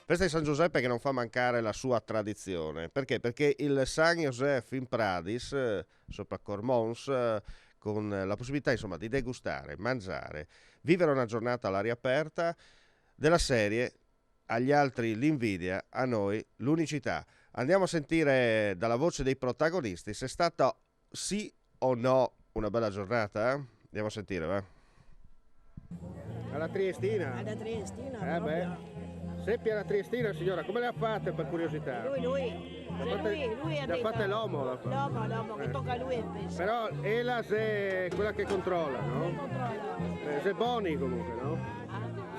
Festa di San Giuseppe che non fa mancare la sua tradizione. Perché? Perché il San Josef in Pradis, sopra Cormons, con la possibilità insomma di degustare, mangiare, vivere una giornata all'aria aperta della serie agli altri l'invidia, a noi l'unicità. Andiamo a sentire dalla voce dei protagonisti se è stata sì o no una bella giornata. Andiamo a sentire, va? Alla Triestina? Alla Triestina, Seppi alla Triestina, signora, come le ha fatte per curiosità? lui ha Le ha fatte l'uomo, l'uomo che tocca a lui il peso. Però Ela è quella che controlla, no? Zeboni comunque, no?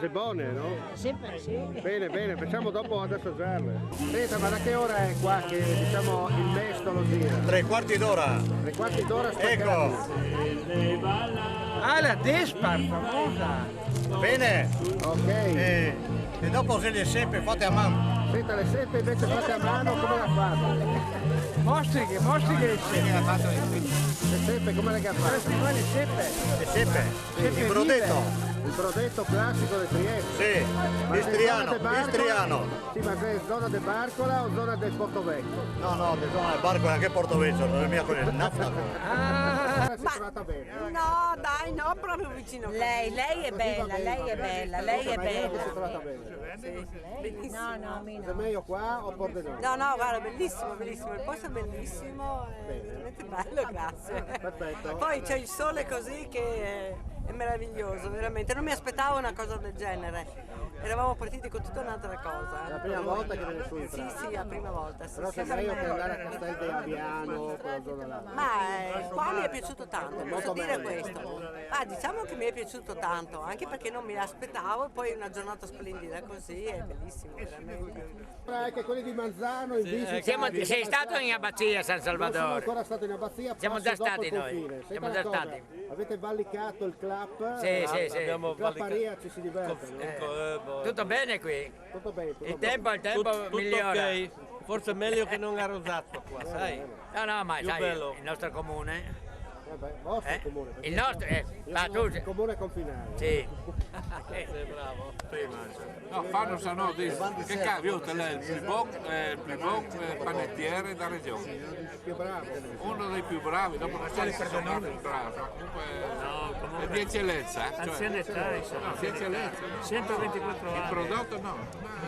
Zebone, no? Sempre sì. Bene, facciamo dopo ad assaggiarle. Senta, ma da che ora è qua che diciamo il mestolo gira? 3/4 d'ora. 3/4 d'ora staccati. Ecco. Ah, la Despar, famosa! Bene. Ok. E dopo se le seppe fatte a mano. Senta, le seppe invece fatte a mano come l'ha fatta? Mostri che le seppe! Le seppe come le ha fatte? Le seppe! Le seppe. Seppe Il brodetto. Il brodetto classico del Trieste. Sì. Ma se è Istriano. zona de Barcola- Istriano. Sì, ma se è zona de Barcola o zona del Portovecchio? No, di zona del barco anche Portovecchio, non è mia quella. Si è trovata bene. No, dai, no, proprio vicino. Lei è bella, lei è bella, lei è Ma ieri si è bella. trovata bene. Sì, bellissimo. No, mi È meglio qua o Pordenone? No, guarda, bellissimo, bellissimo. Il posto è bellissimo, è veramente bello, grazie. Perfetto. Poi c'è il sole così che è meraviglioso, veramente. Non mi aspettavo una cosa del genere. Eravamo partiti con tutta un'altra cosa. È la prima volta che viene su in Sì, Italia. la prima volta. Sì, Però sì. se meglio che andare a Castel de Aviano, quella zona là. Ma qua mi è piaciuto tanto, posso dire meglio. questo. Diciamo che mi è piaciuto tanto, anche perché non mi aspettavo, e poi una giornata splendida così, è bellissimo, veramente. Anche quelli di Manzano in visita. Sei stato in abbazia San Non sono Salvador? ancora stato in abbazia, Siamo passo già dopo stati il noi. confine. Senta Siamo una già cosa, stati. Avete vallicato il club? Sì. Il club Paria ci si diverte, no? Tutto bene qui? Tutto bene, tutto Il bene. tempo migliora. ok, forse è meglio che non a Rosato qua, sai? No, ma Più sai, bello. il nostro comune. Vostro Eh? comune. perché Il nostro, io sono tu. il comune confinale. Sì. Sei bravo. No, fanno sanno di che cavio te l'è il più buon panettiere da regione. Il più bravo. Uno dei più bravi, dopo non so se sono più bravi, ma comunque è di eccellenza. Anzianità, insomma. Di eccellenza. 124 Il prodotto no,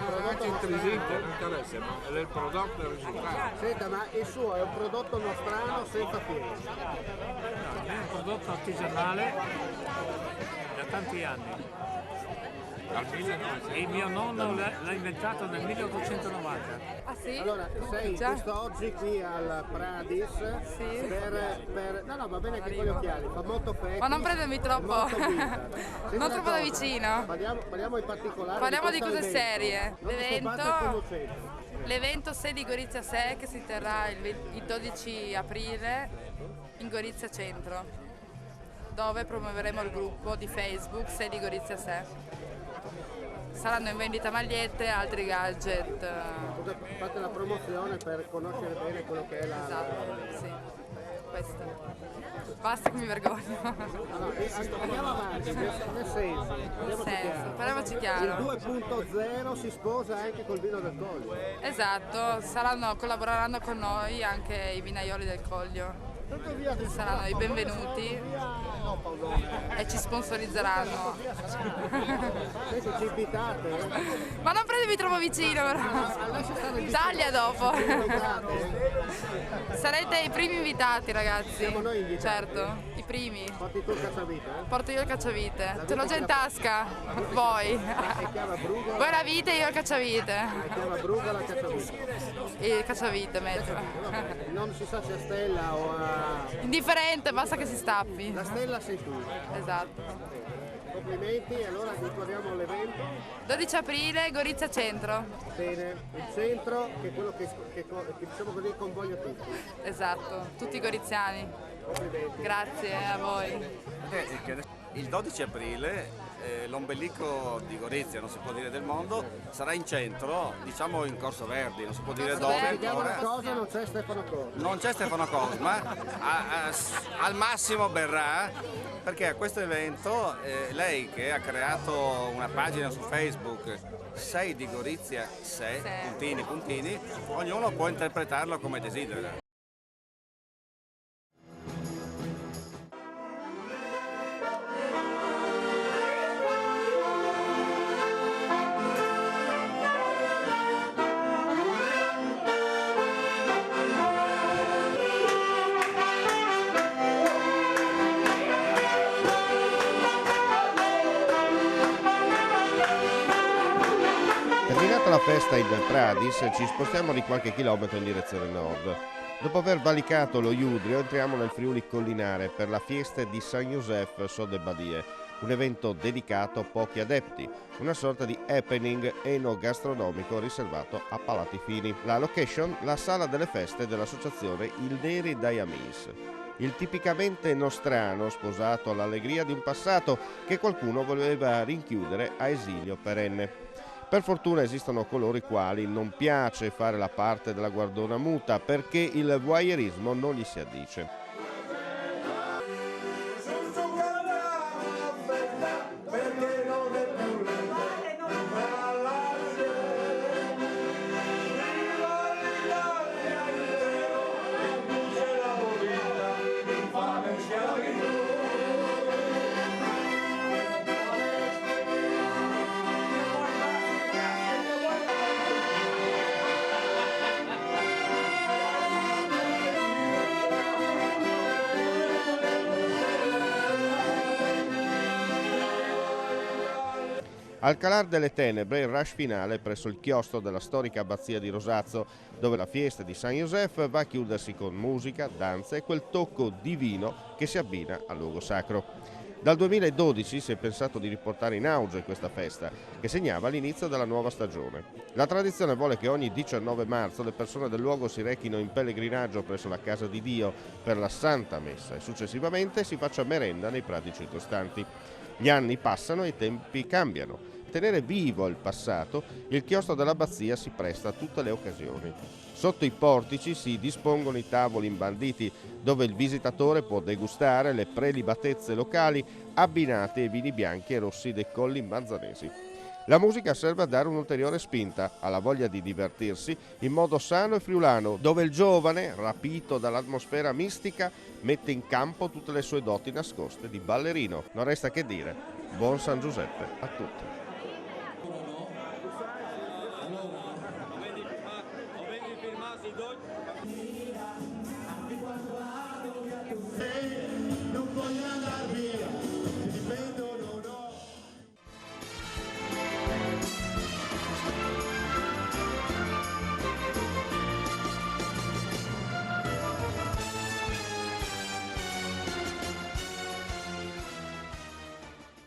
ma anche il trisite non interessa, no? È il prodotto e il risultato. Senta, ma il suo è un prodotto nostrano senza fieno. È un prodotto artigianale da tanti anni. Dal 1900. Il mio nonno l'ha inventato nel 1890. Ah sì? Allora, sei quest'oggi qui al Pradis per... No, va bene anche con gli occhiali, fa molto freddo. Ma non prendermi troppo. Non troppo da vicino. Parliamo in particolare Parliamo di questo cose evento. serie. Non ti scopate al conoscente. L'evento 6 di Gorizia 6 che si terrà il 12 aprile in Gorizia Centro, dove promuoveremo il gruppo di Facebook 6 di Gorizia 6. Saranno in vendita magliette e altri gadget. Scusa, fate la promozione per conoscere bene quello che è la... Esatto, sì. Questo. Basta che mi vergogno. Andiamo avanti, nel senso, Parliamoci il chiaro. 2.0 si sposa anche col vino del Coglio. Esatto, collaboreranno con noi anche i vinaioli del Coglio. Saranno i benvenuti e ci sponsorizzeranno. Senti, ci invitate? Ma non prendevi troppo vicino però. Taglia dopo. Sarete i primi invitati, ragazzi. Siamo noi invitati? Certo, i primi. Porti tu il cacciavite? Porto io il cacciavite. Ce l'ho già in tasca. Voi. Voi la vite e io il cacciavite. Chiama Bruga la cacciavite. Il cacciavite mezzo. Non si sa se a Stella o a... Indifferente, basta che si stappi. La Stella sei tu. Esatto. Complimenti, allora ricordiamo l'evento. 12 aprile, Gorizia Centro. Bene, il centro che è quello che diciamo così convoglia tutti. Esatto, tutti goriziani. Complimenti. Grazie a voi. Il 12 aprile l'ombelico di Gorizia, non si può dire del mondo, sarà in centro, diciamo in Corso Verdi, non si può dire dove ancora. Cosa non c'è Stefano Cosma. Non c'è Stefano Cosma, al massimo verrà, perché a questo evento lei che ha creato una pagina su Facebook, Sei di Gorizia, sei, puntini, puntini, ognuno può interpretarlo come desidera. Terminata la festa in Pradis, ci spostiamo di qualche chilometro in direzione nord. Dopo aver valicato lo Iudrio, entriamo nel Friuli collinare per la fiesta di San Josef Sode Badie, un evento dedicato a pochi adepti, una sorta di happening enogastronomico riservato a palati fini. La location, la sala delle feste dell'associazione Il Neri Dayamis. Il tipicamente nostrano sposato all'allegria di un passato che qualcuno voleva rinchiudere a esilio perenne. Per fortuna esistono coloro i quali non piace fare la parte della guardona muta perché il voyeurismo non gli si addice. Al calar delle tenebre il rush finale presso il chiostro della storica abbazia di Rosazzo, dove la fiesta di San Josef va a chiudersi con musica, danza e quel tocco divino che si abbina al luogo sacro. Dal 2012 si è pensato di riportare in auge questa festa, che segnava l'inizio della nuova stagione. La tradizione vuole che ogni 19 marzo le persone del luogo si rechino in pellegrinaggio presso la casa di Dio per la Santa Messa e successivamente si faccia merenda nei prati circostanti. Gli anni passano e i tempi cambiano. Tenere vivo il passato, il chiostro dell'abbazia si presta a tutte le occasioni. Sotto i portici si dispongono i tavoli imbanditi dove il visitatore può degustare le prelibatezze locali abbinate ai vini bianchi e rossi dei colli manzanesi. La musica serve a dare un'ulteriore spinta alla voglia di divertirsi in modo sano e friulano, dove il giovane, rapito dall'atmosfera mistica, mette in campo tutte le sue doti nascoste di ballerino. Non resta che dire, buon San Giuseppe a tutti. Non voglio andar via, ti dipendo